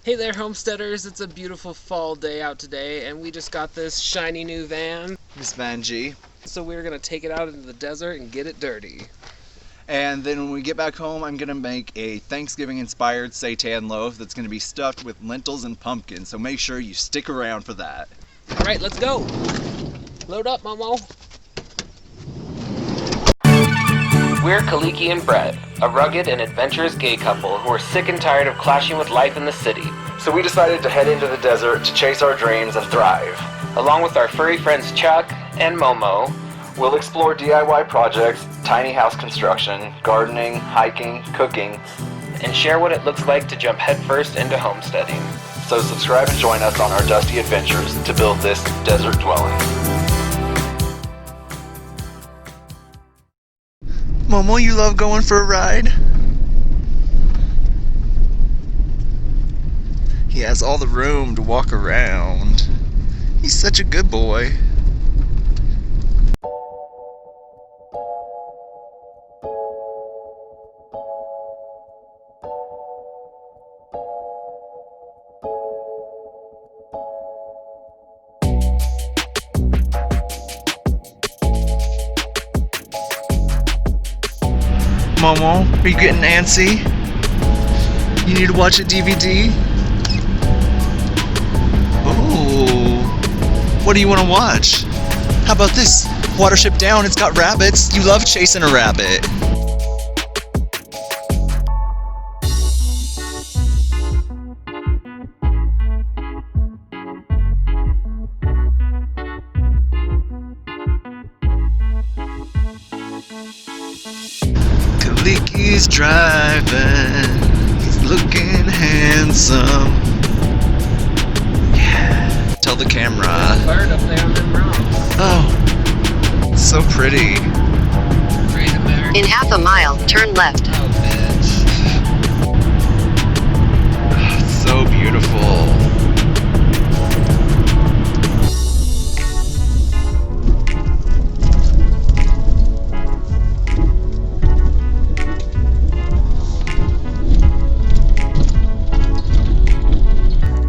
Hey there, homesteaders. It's a beautiful fall day out today, and we just got this shiny new van. Miss Vanjie. So we're going to take it out into the desert and get it dirty. And then when we get back home, I'm gonna make a Thanksgiving-inspired Seitan Loaf that's gonna be stuffed with lentils and pumpkin, so make sure you stick around for that. All right, let's go. Load up, Momo. We're Kaliki and Bret, a rugged and adventurous gay couple who are sick and tired of clashing with life in the city. So we decided to head into the desert to chase our dreams and thrive. Along with our furry friends Chuck and Momo, We'll explore DIY projects, tiny house construction, gardening, hiking, cooking, and share what it looks like to jump headfirst into homesteading. So subscribe and join us on our dusty adventures to build this desert dwelling. Momo, you love going for a ride? He has all the room to walk around. He's such a good boy. Momo, are you getting antsy? You need to watch a DVD? Oh, what do you want to watch? How about this? Watership Down, it's got rabbits. You love chasing a rabbit. Kaliki's driving, he's looking handsome. Yeah, tell the camera. Bird up there on them rocks. Oh, so pretty. Great American. In half a mile, turn left. Oh, bitch. It's so beautiful.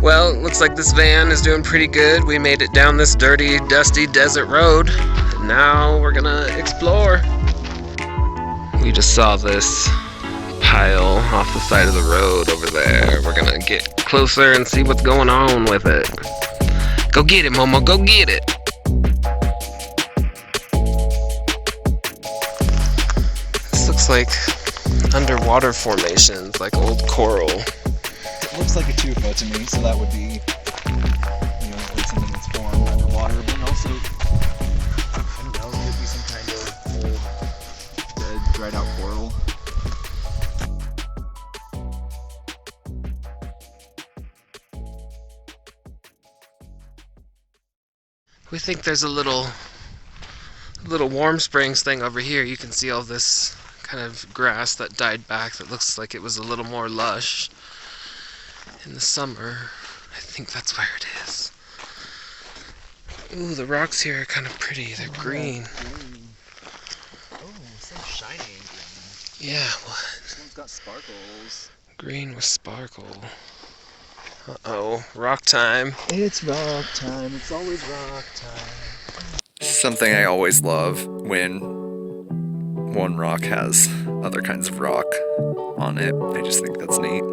Well, it looks like this van is doing pretty good. We made it down this dirty, dusty desert road. And now we're gonna explore. We just saw this pile off the side of the road over there. We're gonna get closer and see what's going on with it. Go get it, Momo, go get it. This looks like underwater formations, like old coral. It looks like a tufa to me, so that would be, you know, like something that's formed underwater, but also, I don't know, it could be some kind of old, dead, dried out coral. We think there's a little warm springs thing over here. You can see all this kind of grass that died back that looks like it was a little more lush in the summer. I think that's where it is. Ooh, the rocks here are kind of pretty. They're green. Oh, so shiny and green. Yeah, what? This one's got sparkles. Green with sparkle. Uh-oh, rock time. It's rock time. It's always rock time. Something I always love when one rock has other kinds of rock on it. I just think that's neat.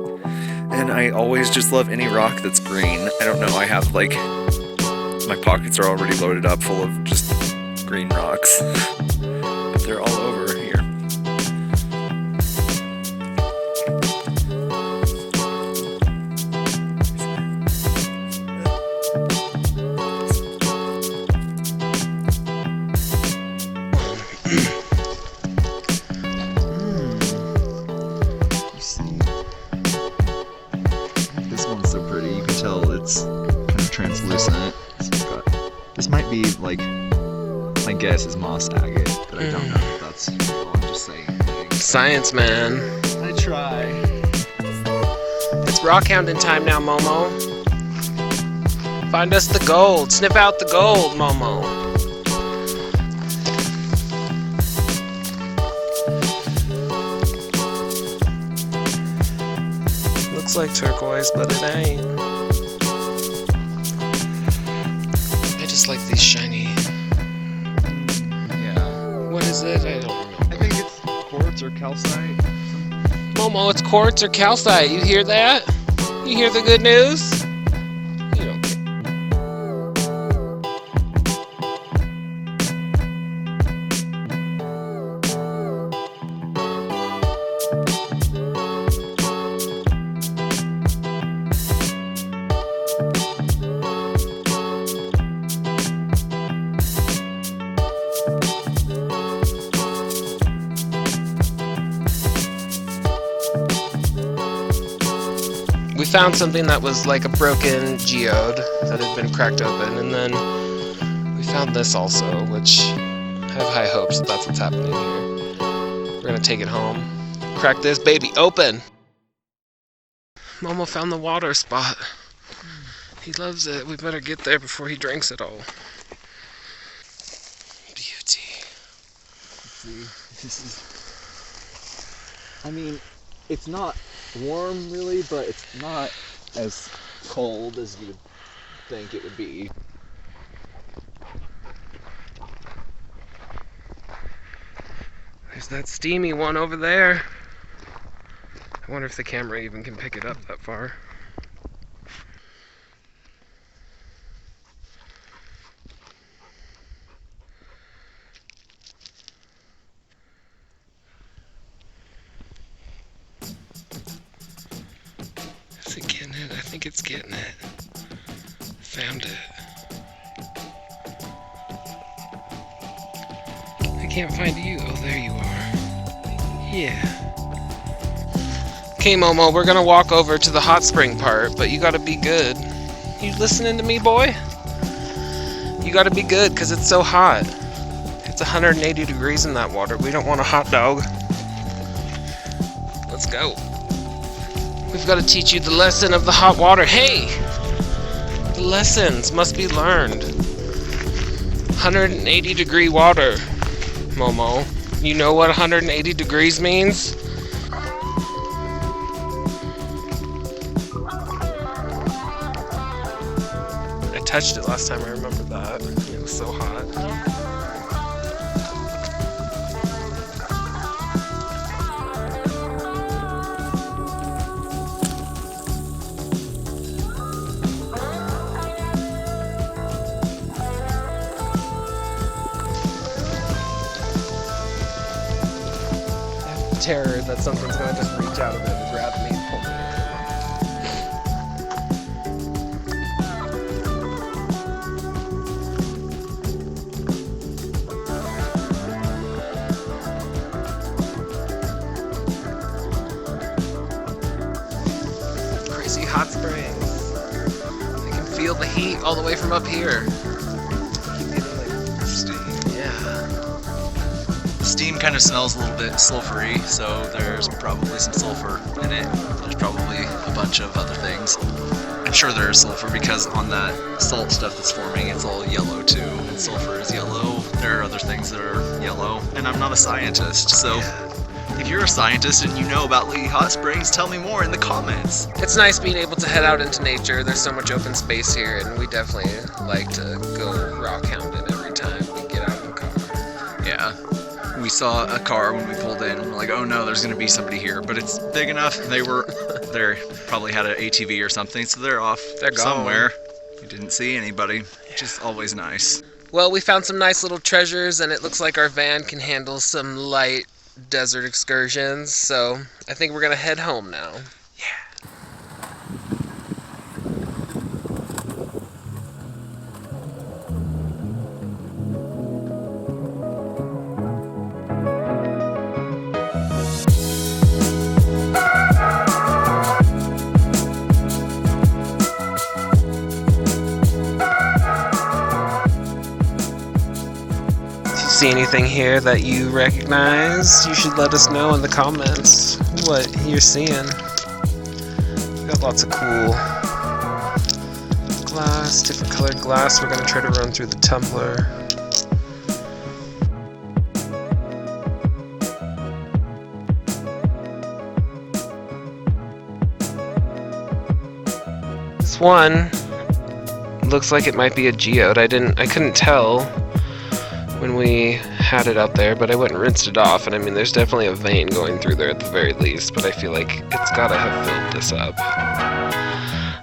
And I always just love any rock that's green. I don't know, I have like, my pockets are already loaded up full of just green rocks. But they're all over here. Translucent. This might be like, my guess is moss agate, but I don't know if that's real. I'm just saying things. Science, man. I try. It's rockhounding time now, Momo. Find us the gold. Sniff out the gold, Momo. looks like turquoise, but it ain't. I just like these shiny. Yeah. What is it? I don't know. I think it's quartz or calcite. Momo, it's quartz or calcite. You hear that? You hear the good news? You don't care. We found something that was like a broken geode that had been cracked open, and then we found this also, which I have high hopes that that's what's happening here. We're gonna take it home, crack this baby open. Momo found the water spot. He loves it. We better get there before he drinks it all. Beauty. See, this is. I mean, it's not warm really, but it's not as cold as you'd think it would be. There's that steamy one over there. I wonder if the camera even can pick it up that far. Is it getting it? I think it's getting it. Found it. I can't find you. Oh, there you are. Yeah. Okay, Momo, we're gonna walk over to the hot spring part, but you gotta be good. You listening to me, boy? You gotta be good, because it's so hot. It's 180 degrees in that water. We don't want a hot dog. Let's go. We've got to teach you the lesson of the hot water. Hey! The lessons must be learned. 180 degree water, Momo. You know what 180 degrees means? I touched it last time, I remember that. It was so hot. Terror that something's gonna just reach out of it and grab me and pull me in. Crazy hot springs. I can feel the heat all the way from up here. Steam kind of smells a little bit sulfury, so there's probably some sulfur in it. There's probably a bunch of other things. I'm sure there's sulfur because on that salt stuff that's forming, it's all yellow too. And sulfur is yellow. There are other things that are yellow. And I'm not a scientist, so if you're a scientist and you know about Lee Hot Springs, tell me more in the comments. It's nice being able to head out into nature. There's so much open space here, and we definitely like to go rockhounding every time we get out of the car. Yeah. We saw a car when we pulled in. We're like, oh no, there's gonna be somebody here, but it's big enough. They probably had an ATV or something, so they're off somewhere. We didn't see anybody, which is always nice. Well, we found some nice little treasures, and it looks like our van can handle some light desert excursions, so I think we're gonna head home now. See anything here that you recognize, you should let us know in the comments what you're seeing. We got lots of cool glass, different colored glass. We're gonna try to run through the tumbler. This one looks like it might be a geode. I couldn't tell when we had it out there, but I went and rinsed it off, and I mean there's definitely a vein going through there at the very least, but I feel like it's gotta have filled this up.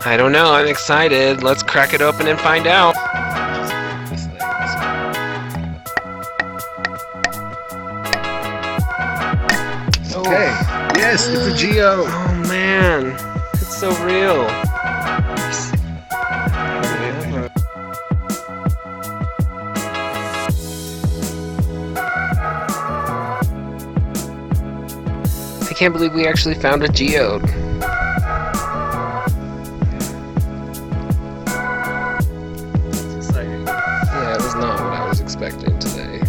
I don't know, I'm excited. Let's crack it open and find out. Okay, yes, it's a geo. Oh man, it's so real. I can't believe we actually found a geode. It's exciting. Yeah, it was not what I was expecting today.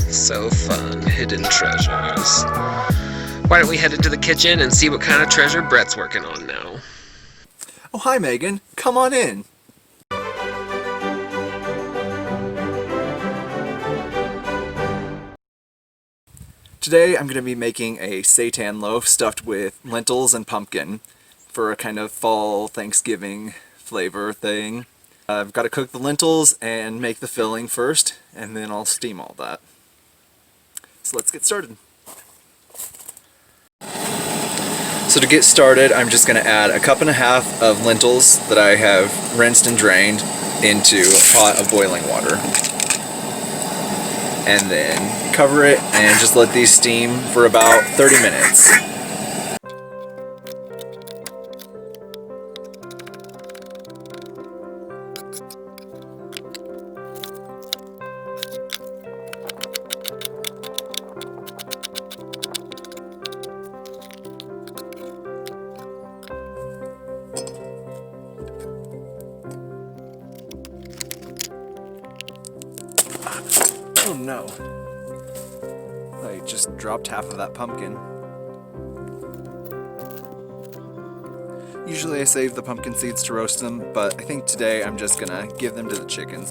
So fun, hidden treasures. Why don't we head into the kitchen and see what kind of treasure Bret's working on now? Oh, hi Megan. Come on in. Today I'm going to be making a seitan loaf stuffed with lentils and pumpkin for a kind of fall Thanksgiving flavor thing. I've got to cook the lentils and make the filling first, and then I'll steam all that. So let's get started. So to get started, I'm just going to add 1.5 cups of lentils that I have rinsed and drained into a pot of boiling water. And then cover it and just let these steam for about 30 minutes. Oh no. I just dropped half of that pumpkin. Usually I save the pumpkin seeds to roast them, but I think today I'm just gonna give them to the chickens.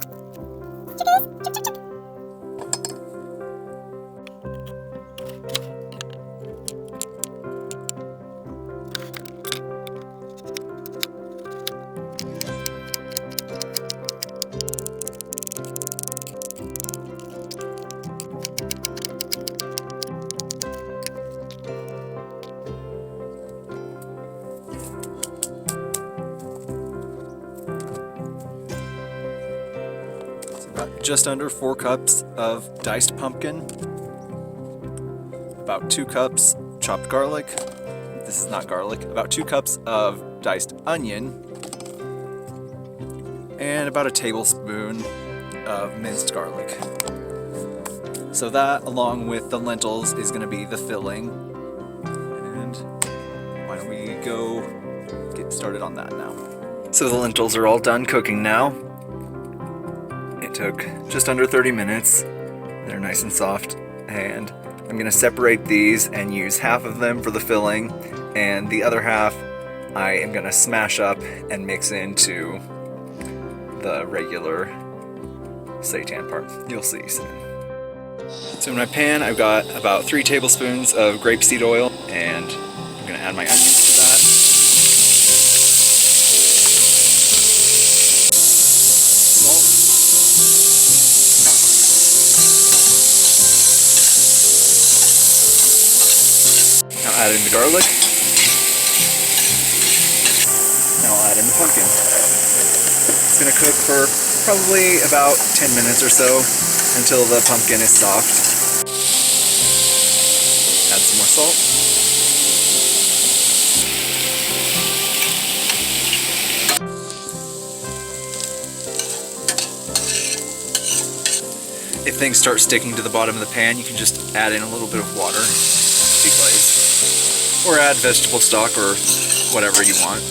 Just under 4 cups of diced pumpkin, about 2 cups chopped garlic, this is not garlic, about 2 cups of diced onion, and about a tablespoon of minced garlic. So that, along with the lentils, is going to be the filling. And why don't we go get started on that now. So the lentils are all done cooking now. It took just under 30 minutes. They're nice and soft, and I'm going to separate these and use half of them for the filling, and the other half I am going to smash up and mix into the regular seitan part. You'll see soon. So in my pan I've got about 3 tablespoons of grapeseed oil, and I'm going to add my onions to that. Add in the garlic. Now I'll add in the pumpkin. It's going to cook for probably about 10 minutes or so until the pumpkin is soft. Add some more salt. If things start sticking to the bottom of the pan, you can just add in a little bit of water, deglaze. Or add vegetable stock or whatever you want.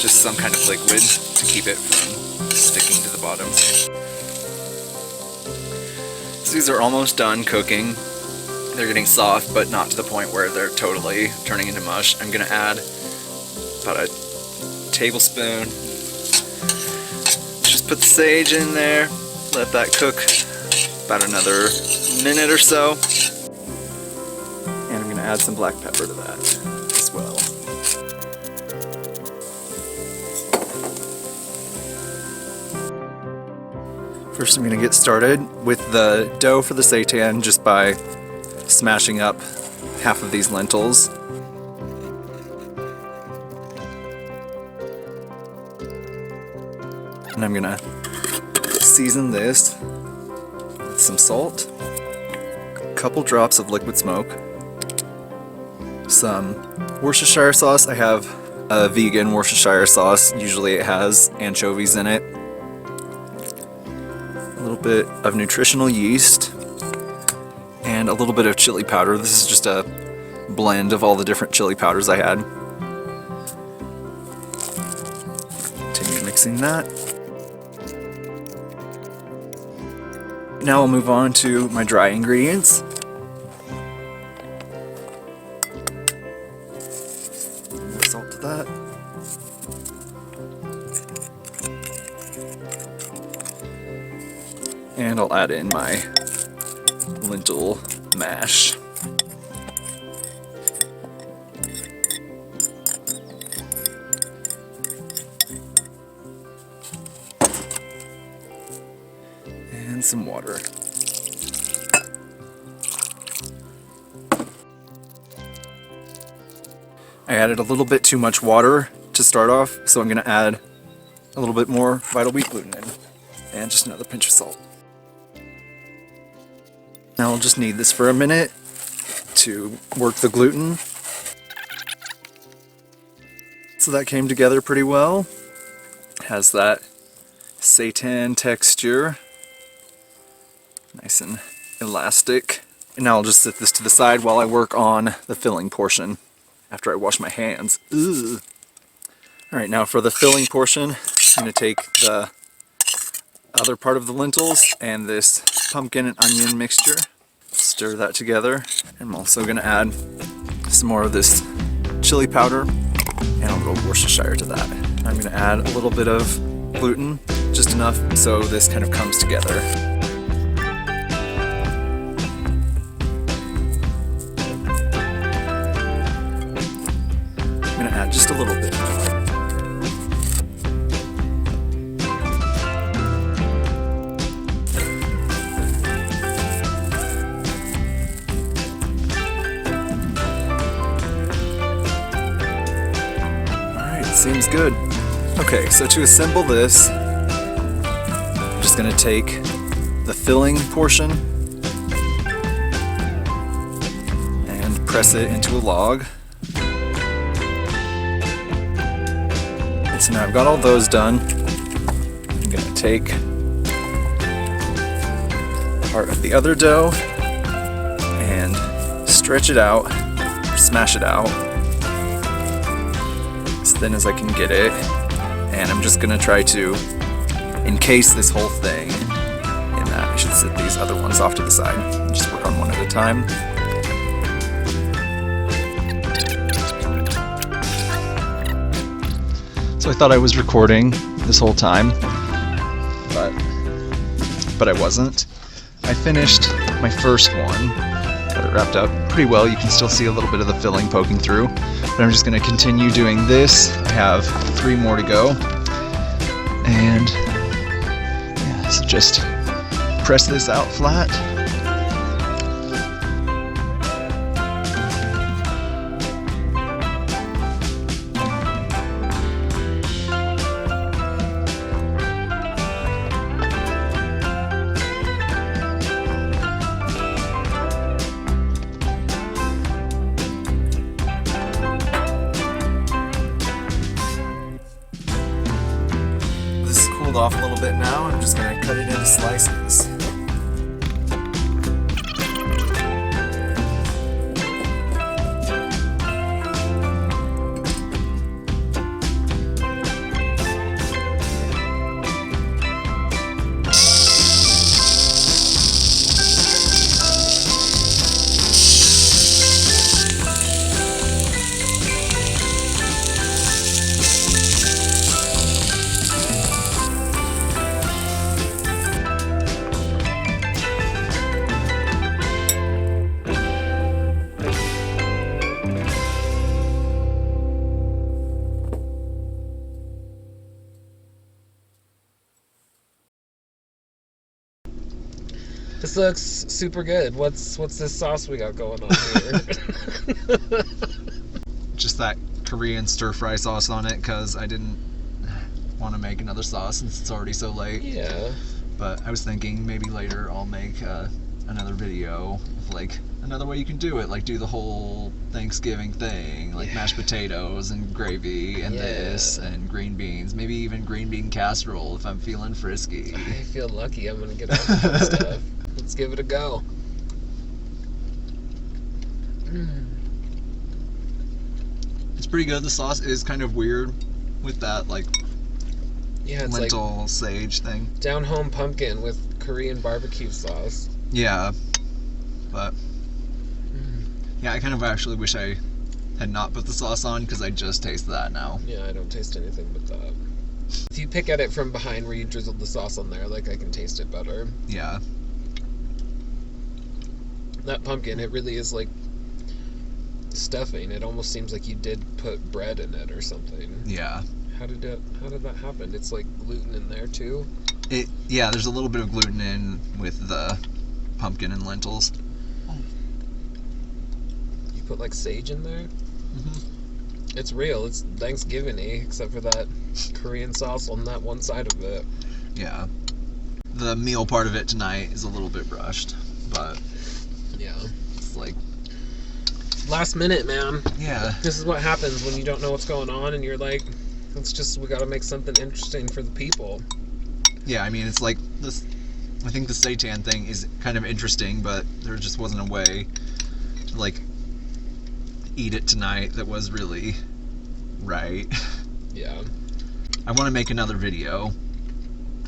Just some kind of liquid to keep it from sticking to the bottom. So these are almost done cooking. They're getting soft, but not to the point where they're totally turning into mush. I'm going to add about a tablespoon. Just put the sage in there. Let that cook about another minute or so. And I'm going to add some black pepper to that as well. First I'm going to get started with the dough for the seitan just by smashing up half of these lentils. And I'm going to season this with some salt, a couple drops of liquid smoke, some Worcestershire sauce. I have a vegan Worcestershire sauce. Usually it has anchovies in it. A little bit of nutritional yeast and a little bit of chili powder. This is just a blend of all the different chili powders I had. Continue mixing that. Now I'll move on to my dry ingredients. Salt to that. And I'll add in my lentil mash. And some water. I added a little bit too much water to start off, so I'm going to add a little bit more vital wheat gluten in, and just another pinch of salt. Now I'll just knead this for a minute to work the gluten. So that came together pretty well. It has that seitan texture. Nice and elastic. And now I'll just set this to the side while I work on the filling portion after I wash my hands. Ugh. Alright, now for the filling portion, I'm going to take the other part of the lentils and this pumpkin and onion mixture. Stir that together. I'm also going to add some more of this chili powder, and I'll go Worcestershire to that. I'm going to add a little bit of gluten, just enough so this kind of comes together. I'm going to add just a little bit. Seems good. Okay, so to assemble this, I'm just going to take the filling portion and press it into a log. And so now I've got all those done. I'm going to take part of the other dough and stretch it out, or smash it out as thin as I can get it, and I'm just gonna try to encase this whole thing in that. I should set these other ones off to the side and just work on one at a time. So I thought I was recording this whole time, but I wasn't. I finished my first one, got it wrapped up pretty well. You can still see a little bit of the filling poking through. But I'm just going to continue doing this. I have 3 more to go. And yeah, so just press this out flat. Off a little bit now. I'm just going to cut it into slices. This looks super good. What's this sauce we got going on here? Just that Korean stir fry sauce on it because I didn't want to make another sauce since it's already so late. Yeah. But I was thinking maybe later I'll make another video of like another way you can do it, like do the whole Thanksgiving thing, like mashed potatoes and gravy and this and green beans, maybe even green bean casserole if I'm feeling frisky. I feel lucky I'm gonna get all that stuff. Let's give it a go. It's pretty good. The sauce is kind of weird with that like it's lentil like sage thing. Down home pumpkin with Korean barbecue sauce. Yeah, but yeah, I kind of actually wish I had not put the sauce on because I just taste that now. Yeah, I don't taste anything but that. If you pick at it from behind where you drizzled the sauce on there, like I can taste it better. Yeah. That pumpkin, it really is like stuffing. It almost seems like you did put bread in it or something. Yeah. How did that happen? It's like gluten in there too? Yeah, there's a little bit of gluten in with the pumpkin and lentils. You put like sage in there? Mm-hmm. It's real. It's Thanksgiving-y, except for that Korean sauce on that one side of it. Yeah. The meal part of it tonight is a little bit rushed, but yeah, it's like last minute, man. Yeah. This is what happens when you don't know what's going on and you're like, we gotta make something interesting for the people. Yeah, I mean, it's like this. I think the Seitan thing is kind of interesting, but there just wasn't a way to like eat it tonight that was really right. Yeah. I want to make another video,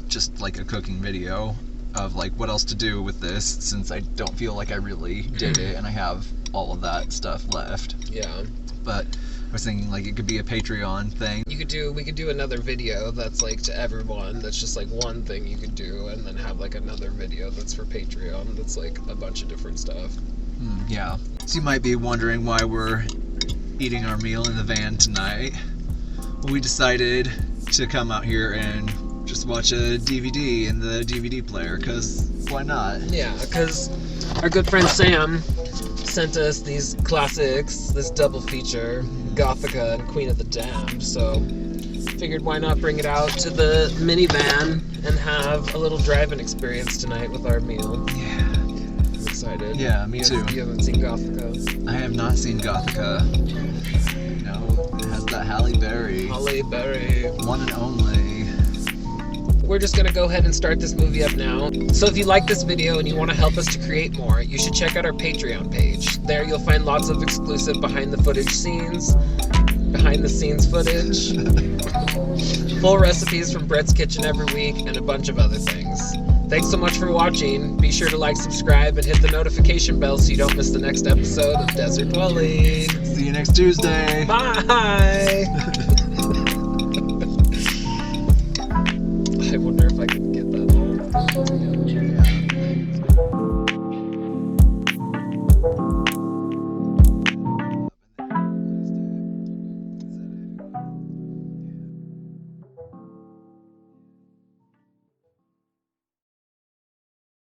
just like a cooking video of like what else to do with this, since I don't feel like I really did it and I have all of that stuff left. Yeah. But I was thinking like it could be a Patreon thing. We could do another video that's like to everyone, that's just like one thing you could do, and then have like another video that's for Patreon that's like a bunch of different stuff. Yeah. So you might be wondering why we're eating our meal in the van tonight. Well, we decided to come out here and just watch a DVD in the DVD player, because why not? Yeah, because our good friend Sam sent us these classics, this double feature, Gothica and Queen of the Damned, so figured why not bring it out to the minivan and have a little driving experience tonight with our meal. Yeah. I'm excited. Yeah, me too. You haven't seen Gothica? I have not seen Gothica. No, it has that Halle Berry. Halle Berry. One and only. We're just gonna go ahead and start this movie up now. So if you like this video and you want to help us to create more, you should check out our Patreon page. There you'll find lots of exclusive behind the scenes footage, full recipes from Bret's Kitchen every week, and a bunch of other things. Thanks so much for watching. Be sure to like, subscribe, and hit the notification bell so you don't miss the next episode of Desert Dwelling. See you next Tuesday. Bye!